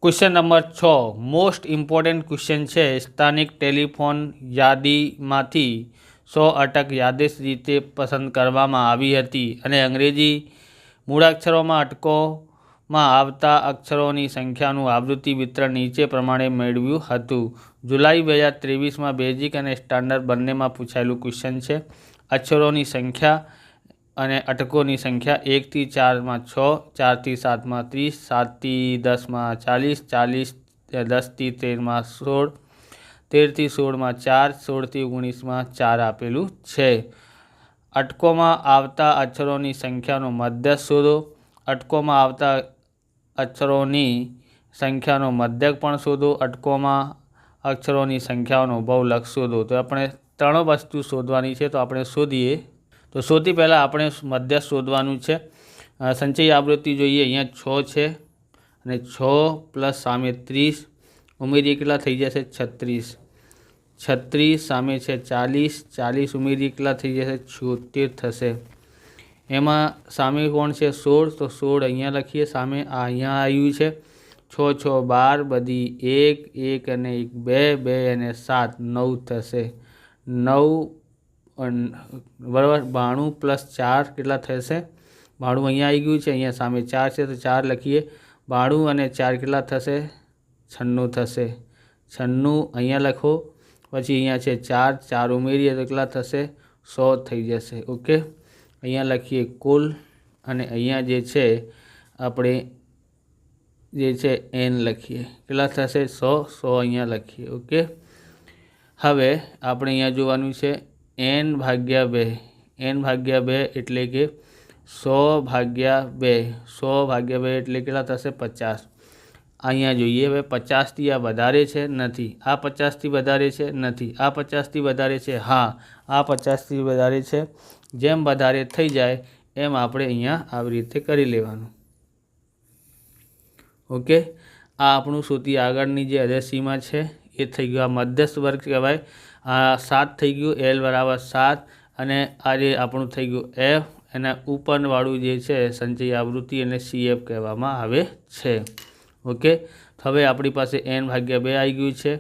Question number 6 most इम्पोर्टન્ટ question है। स्थानिक telephone यादीमांथी 100 अटक यादृच्छिक रीते पसंद करवामां आवी हती अने अंग्रेजी मूळाक्षरोमां अटकोमां आवता अक्षरोनी संख्यानुं आवृत्ति वितरण नीचे प्रमाणे मेळव्युं हतुं। जुलाई 2023 में बेजिक अने स्टान्डर्ड बंनेमां पूछायेलुं क्वेश्चन है। अक्षरोनी संख्या अने अटकोनी संख्या 1 થી 4 में 6, 4 થી 7 में 30, 7 થી 10 में 40, 40 10 થી 13 में 16, 13 થી 16 में 4, 16 થી 19 में 4 आपेलू है। अटको में आवता अक्षरों संख्या मध्य शोधो। अटको में आवता अक्षरों संख्या मध्यक पण शोधो। अटको में अक्षरों संख्या बहुलक शोधो। तो अपने त्रणों वस्तु शोधवानी है, तो अपने शोधीए। तो सौथी पहला अपने मध्य शोधवानुं छे। संचयी आवृत्ति जोईए, अहींया 6 है अने 6 प्लस सामे 30 उमेरीए केटला थई जशे 36, 36 सामे छे 40, 40 उमेरीए केटला थई जशे 76 थशे। एमां सामे कोण छे 16, तो 16 अहींया लखीए। सामे आ अहींया आव्युं छे 6 6 12 बधी 1 1 अने 1 2 2 अने 7 9 थशे। 9 बराबर 92 प्लस 4 केटला थशे 92 अहींया आई गयुं छे। अहींया सामे 4 छे तो 4 लखीए। 92 अने 4 केटला थशे 96 थशे। 96 अहींया लखो। पछी अहींया छे 4 4 उमेरीए तो केटला थशे 100 थई जशे। ओके, अहींया लखीए कुल अने अहींया जे छे आपणे जे छे एन लखीए। केटला थशे 100 100 अहींया लखीए। ओके, हवे आपणे अहींया जोवानुं छे एन भाग्या 2, एन भाग्या 2 एटले के 100 भाग्या 2, 100 भाग्या 2 एटले केटला थशे 50। अहींया जोईए हवे 50 थी आ वधारे छे नथी, आ 50 थी वधारे छे नथी, आ 50 थी वधारे छे हाँ, आ 50 थी वधारे छे। जेम वधारे थई जाय एम आपणे अहींया आवी रीते करी लेवानुं। ओके, आ आपणुं सौथी आगळनी जे हृदय सीमा छे ए थई गयो। आ मध्यस्थ वर्ग कहेवाय। आ 7 थई गयुं, एल बराबर 7 अने आ जे आपणुं थई गयुं एफ एना उपरवाळुं जे छे संचयी आवृत्ति एने CF कहेवामां आवे छे। ओके, तो हवे आपणी पासे एन भाग्या 2 आई गयुं छे।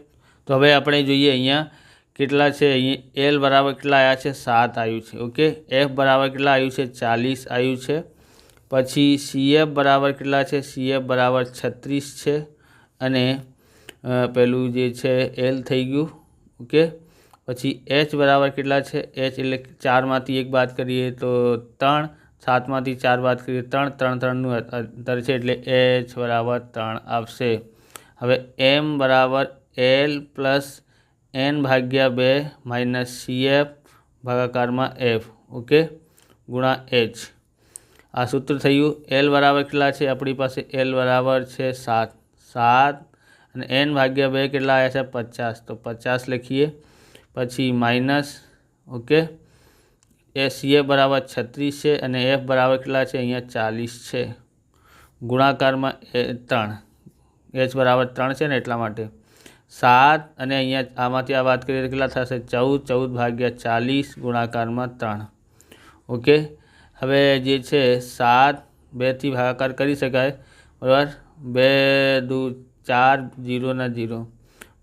तो हवे आपणे जोईए अहींया केटला छे। अहीं एल बराबर केटला आया छे 7 आव्युं छे। ओके, एफ बराबर केटला आव्युं छे 40 आव्युं छे। पछी CF बराबर केटला छे, CF बराबर 36 छे अने पेलुं जे छे एल थई गयुं। ओके, पछी एच बराबर केटला छे, एच एटले 4 मांथी 1 बाद करीए तो 3, 7 मांथी 4 बाद करीए 3, 3 3 नुं अंतर छे एटले एच बराबर 3 आवशे। हवे एम बराबर एल प्लस एन भाग्या 2 माइनस CF भागाकार में एफ। ओके, गुणा एच। आ सूत्र थयुं। एल बराबर केटला छे अपनी पासे, एल बराबर छे 7 7 अने एन भाग्या 2 केटला आया छे 50, तो 50 लखीए। पछी माइनस ओके ए CF बराबर 36 है अने एफ बराबर केटला छे अहींया 40 छे। गुणाकार में 3, एच बराबर 3 छे ने एटला माटे 7 अने अहींया आमांथी आ वात करीए तो केटला थशे 14, 14 भाग्या 40 गुणाकार में 3। ओके, हवे जे छे 7 2 थी भागाकार करी शकाय बराबर। 2 2 4 0 ने 0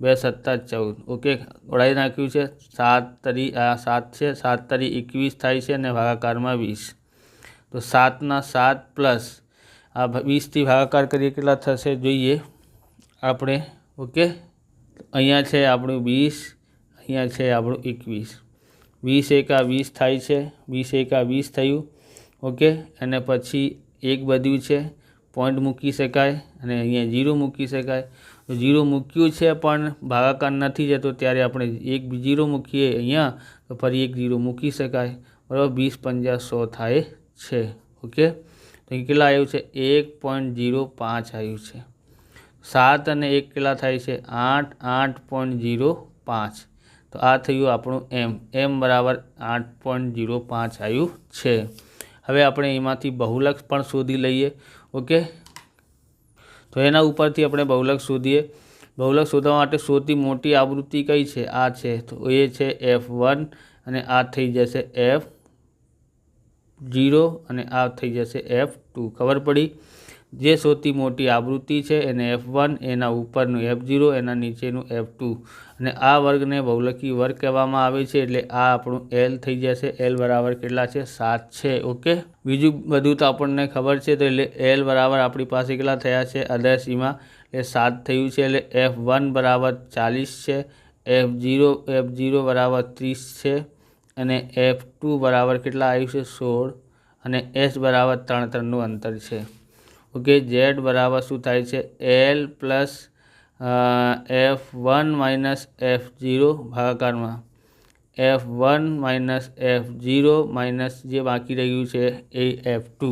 2 7 14। ओके, ओळाई नाख्युं छे 7 तरी 7 छे 7 तरी 21 थाय छे ने भागाकार में 20। तो 7 ना 7 प्लस आ 20 थी भागाकार करीए केटला थशे जोईए आपणे। ओके, अहींया छे आपणुं 20, अहींया छे आपणुं 21। 20 एका 20 थाय छे, 20 एका 20 थयुं। ओके, अने पछी 1 बध्युं छे, पॉइंट मूकी शकाय अने अहींया 0 मूकी शकाय। तो 0 मूक्युं छे पण भागाकार नथी जतो त्यारे आपणे 1 0 मूकीए अहींया तो फरी 1 0 मूकी शकाय बराबर। 20 पंजा 100 थाय छे। ओके, तो अहीं केटला आव्युं छे 1.05 आव्युं छे। 7 अने 1 केटला थाय छे 8 8.05। तो आ थयुं आपणुं एम, एम बराबर 8.05 आव्युं छे। हवे आपणे एमांथी बहुलक पण शोधी लईए। ओके, तो एना उपरथी अपने बहुलक शोधीए। बहुलक शोधवा माटे सौथी मोटी आवृत्ति कई छे आ छे, तो ए छे F1 अने आ थई जशे F0 अने आ थई जशे F2। खबर पड़ी। જે સૌથી મોટી આવૃત્તિ છે એને F1, એના ઉપરનું F0, એના નીચેનું F2 અને આ વર્ગને બહુલકી વર્ગ કહેવામાં આવે છે. એટલે આ આપણું L થઈ જશે. L બરાબર કેટલા છે? 7 છે. ઓકે, બીજું બધું તો આપણને ખબર છે. તો એટલે L બરાબર આપણી પાસે કેટલા થયા છે? આદર સીમા એટલે 7 થયું છે. એટલે F1 બરાબર 40 છે, F0 બરાબર 30 છે અને F2 બરાબર કેટલા આવ્યું છે? 16 અને S બરાબર 3 અંતર છે. ઓકે, Z બરાબર શું થાય છે? L plus F1 minus F0 ભાગાકારમાં F1 minus F0 minus જે બાકી રહ્યું છે એ F2.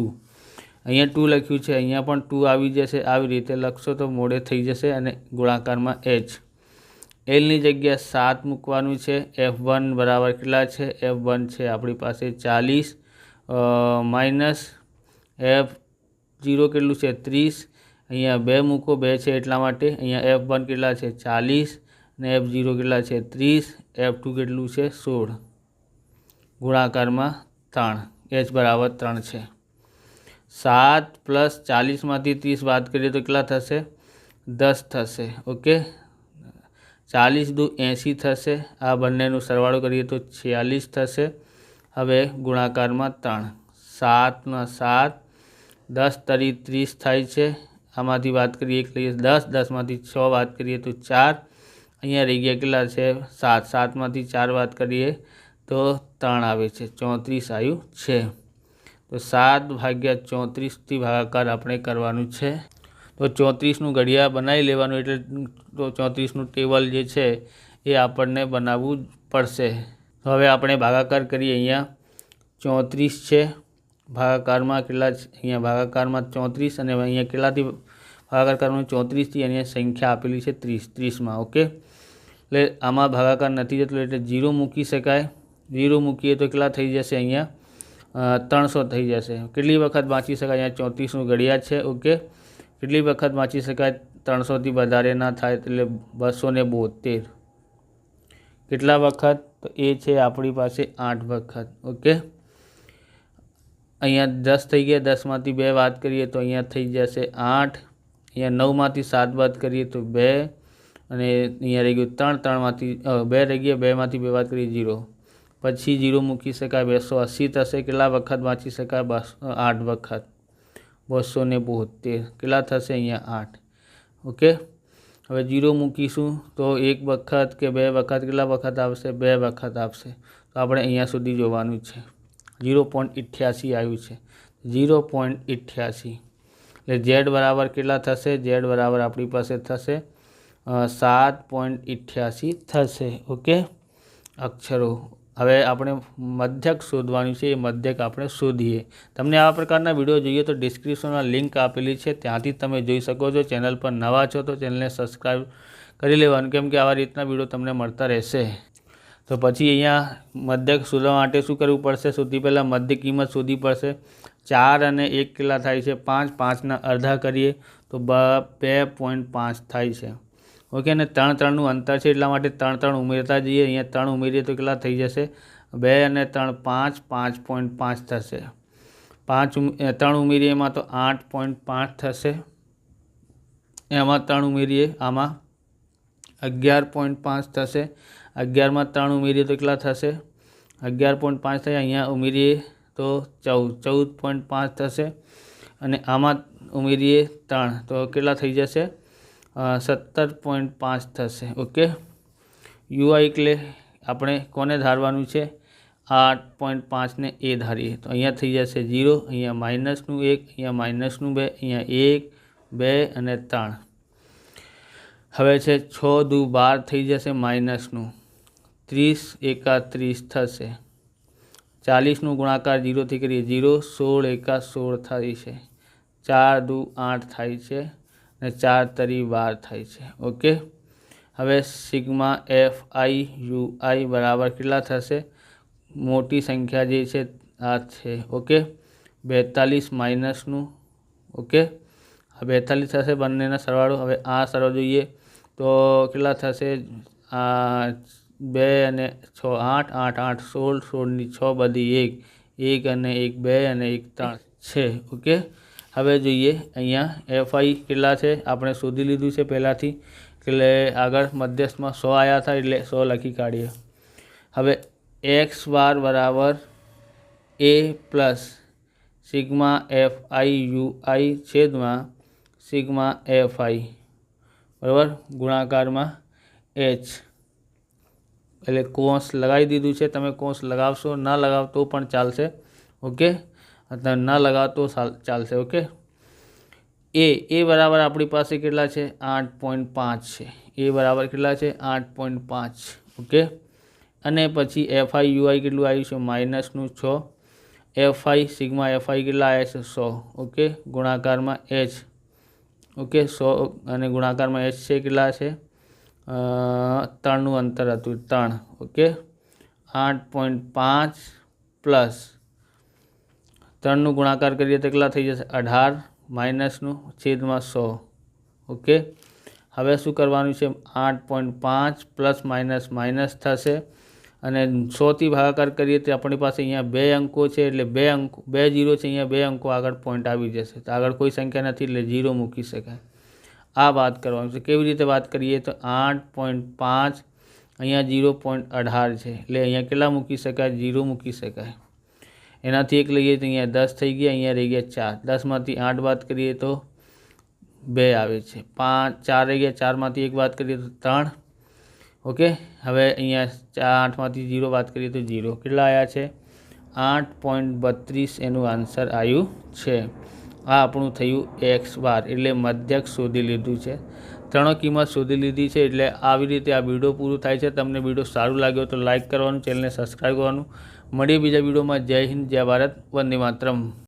અહીંયા 2 લખ્યું છે, અહીંયા પણ 2 આવી જશે. આવી રીતે લખશો તો મોડે થઈ જશે અને ગુણાકારમાં H. Lની જગ્યાએ 7 મૂકવાનું છે. F1 બરાબર કેટલા છે? F1 છે આપણી પાસે 40 માઇનસ F0 કેટલું છે? 30. અહીંયા 2 મૂકો, 2 છે એટલા માટે. અહીંયા F1 કેટલા છે? 40 અને F0 કેટલા છે? 30. F2 કેટલું છે? 16 ગુણાકારમાં 3. H બરાબર 3 છે. 7 પ્લસ 40માંથી 30 બાદ કરીએ તો કેટલા થશે? 10 થશે. ઓકે, 40 દુ 80 થશે. આ બંનેનું સરવાળો કરીએ તો 46 થશે. હવે ગુણાકારમાં 3. 7 7, 10 તરી 30 થાય છે. આમાંથી વાત કરીએ 1 લઈએ 10, 10માંથી 6 વાત કરીએ તો 4. અહીંયા રહી ગયા કેટલા છે? 7. 7માંથી 4 વાત કરીએ તો 3 આવે છે, 34 આવ્યું છે. તો 7 ભાગ્યા 34થી ભાગાકાર આપણે કરવાનું છે. તો 34નું ઘડિયા બનાવી લેવાનું. એટલે તો 34નું ટેબલ જે છે એ આપણને બનાવવું પડશે. તો હવે આપણે ભાગાકાર કરીએ. અહીંયા 34 છે, ભાગાકારમાં કેટલા છે? અહીંયા ભાગાકારમાં 34 અને અહીંયા કેટલાથી ભાગાકાર કરવાનું? 34થી. અહીંયા સંખ્યા આપેલી છે 30માં. ઓકે, એટલે આમાં ભાગાકાર નથી જતો એટલે 0 મૂકી શકાય. 0 મૂકીએ તો કેટલા થઈ જશે? અહીંયા 300 થઈ જશે. કેટલી વખત વાંચી શકાય? અહીંયા 34નું ઘડિયા છે. ઓકે, કેટલી વખત વાંચી શકાય? 300થી વધારે ના થાય એટલે 272. કેટલા વખત? તો એ છે આપણી પાસે 8 વખત. ઓકે, અહીંયા 10 થઈ ગયા. 10માંથી 2 વાત કરીએ તો અહીંયા થઈ જશે 8. અહીંયા 9માંથી 7 વાત કરીએ તો 2 અને અહીંયા રહી ગયું 3. 3માંથી 2 રહી ગયા. 2માંથી 2 વાત કરીએ 0. પછી 0 મૂકી શકાય. 280 થશે. કેટલા વખત વાંચી શકાય? 8 વખત. 272. કેટલા થશે? અહીંયા 8. ઓકે, હવે 0 મૂકીશું તો 1 વખત કે 2 વખત કેટલા વખત આવશે? 2 વખત આવશે. તો આપણે અહીંયા સુધી જોવાનું છે. 0.88 આવ્યું છે. 0.88 એટલે Z બરાબર કેટલા થશે? Z બરાબર આપણી પાસે થશે 7.88 થશે. ઓકે, અક્ષરો. હવે આપણે મધ્યક શોધવાનું છે. એ મધ્યક આપણે શોધીએ. તમને આવા પ્રકારના વિડીયો જોઈએ તો ડિસ્ક્રિપ્શનમાં લિંક આપેલી છે, ત્યાંથી તમે જોઈ શકો છો. ચેનલ પર નવા છો તો ચેનલને સબસ્ક્રાઈબ કરી લેવાનું, કેમ કે આવા રીતના વિડીયો તમને મળતા રહેશે. તો પછી અહીંયા મધ્યક શોધવા માટે શું કરવું પડશે? સૌથી પહેલાં મધ્ય કિંમત શોધવી પડશે. 4 અને 1 કેટલા થાય છે? 5. 5ના અડધા કરીએ તો 2.5 થાય છે. ઓકે, અને 3 3નું અંતર છે એટલા માટે 3 3 ઉમેરતા જઈએ. અહીંયા 3 ઉમેરીએ તો કેટલા થઈ જશે? 2 અને 3 5, 5.5 થશે. 3 ઉમેરીએ એમાં તો 8.5 થશે. એમાં 3 ઉમેરીએ આમાં 11.5 થશે. 11માં 3 ઉમેરીએ તો કેટલા થશે? 11.5 થાય. અહીંયા ઉમેરીએ તો 14.5 થશે અને આમાં ઉમેરીએ 3 તો કેટલા થઈ જશે? 17.5 થશે. ઓકે, UI એટલે આપણે કોને ધારવાનું છે? 8.5ને એ ધારીએ તો અહીંયા થઈ જશે 0. અહીંયા માઇનસનું 1, અહીંયા માઇનસનું 2, અહીંયા 1, 2 અને 3. હવે છે 6 દુ 12 થઈ જશે માઇનસનું. 30 એકા 30 થશે. 40નું ગુણાકાર 0થી કરીએ 0. 16 એકા 16 થાય છે. 4 દુ 8 થાય છે અને 4 તરી 12 થાય છે. ઓકે, હવે સિગ્મા FI બરાબર કેટલા થશે? મોટી સંખ્યા જે છે આ છે. ઓકે, 42 માઇનસનું. ઓકે, આ 42 થશે બંનેના સરવાળો. હવે આ સરવાળો જોઈએ તો કેટલા થશે? 2 અને 6 8, 8 8 16, 16ની 6 બધી 1 1 અને 1 2 અને 1 3 છે. ઓકે, હવે જોઈએ અહીંયા એફઆઈ કેટલા છે આપણે શોધી લીધું છે પહેલાંથી, એટલે આગળ મધ્યસ્થમાં 100 આવ્યા હતા એટલે 100 લખી કાઢીએ. હવે એક્સ બાર બરાબર A plus sigma F I U I છેદમાં સિગ્મા એફ આઈ બરાબર ગુણાકારમાં એચ, એટલે કોંસ લગાવી દીધું છે. તમે કોંસ લગાવશો ના લગાવ તો પણ ચાલશે. ઓકે, તમે ના લગાવ તો ચાલશે. ઓકે, એ બરાબર આપણી પાસે કેટલા છે 8.5 છે. એ બરાબર કેટલા છે 8.5. ઓકે, અને પછી એફઆઈ યુઆઈ કેટલું આવ્યું છે માઇનસનું 6. એફઆઈ સિગ્મા એફઆઈ કેટલા આવ્યા છે 100. ઓકે, ગુણાકારમાં એચ. ઓકે, 100 અને ગુણાકારમાં એચ છે કેટલા છે 3નું અંતર હતું 3. ઓકે, 8.5 પ્લસ 3નું ગુણાકાર કરીએ તો કેટલા થઈ જશે 18 માઇનસનું છેદમાં 100. ઓકે, હવે શું કરવાનું છે 8.5 પ્લસ માઇનસ માઇનસ થશે અને 100થી ભાગાકાર કરીએ તો આપણી પાસે અહીંયા 2 અંકો છે, એટલે 2 અંકો 2 0 છે, અહીંયા 2 અંકો આગળ પોઈન્ટ આવી જશે. તો આગળ કોઈ સંખ્યા નથી એટલે 0 મૂકી શકાય. આ વાત કરવાનું છે. કેવી રીતે વાત કરીએ તો 8.5 અહીંયા 0.18 છે, એટલે અહીંયા કેટલા મૂકી શકાય 0 મૂકી શકાય. એનાથી એક લઈએ તો અહીંયા 10 થઈ ગયા, અહીંયા રહી ગયા 4. 10માંથી 8 બાદ કરીએ તો 2 આવે છે. 4 રહી ગયા, 4માંથી 1 બાદ કરીએ તો 3. ઓકે, હવે અહીંયા 8માંથી 0 બાદ કરીએ તો 0. કેટલા આવ્યા છે 8.32 એનું આન્સર આવ્યું છે. આ આપણું થયું એક્સ બાર, એટલે મધ્યક શોધી લીધું છે. ત્રણો કિંમત શોધી લીધી છે. એટલે આવી રીતે આ વિડીયો પૂરું થાય છે. તમને વિડીયો સારું લાગ્યો તો લાઇક કરવાનું, ચેનલને સબસ્ક્રાઈબ કરવાનું. મળીએ બીજા વિડીયોમાં. જય હિન્દ, જય ભારત, વંદે માતરમ.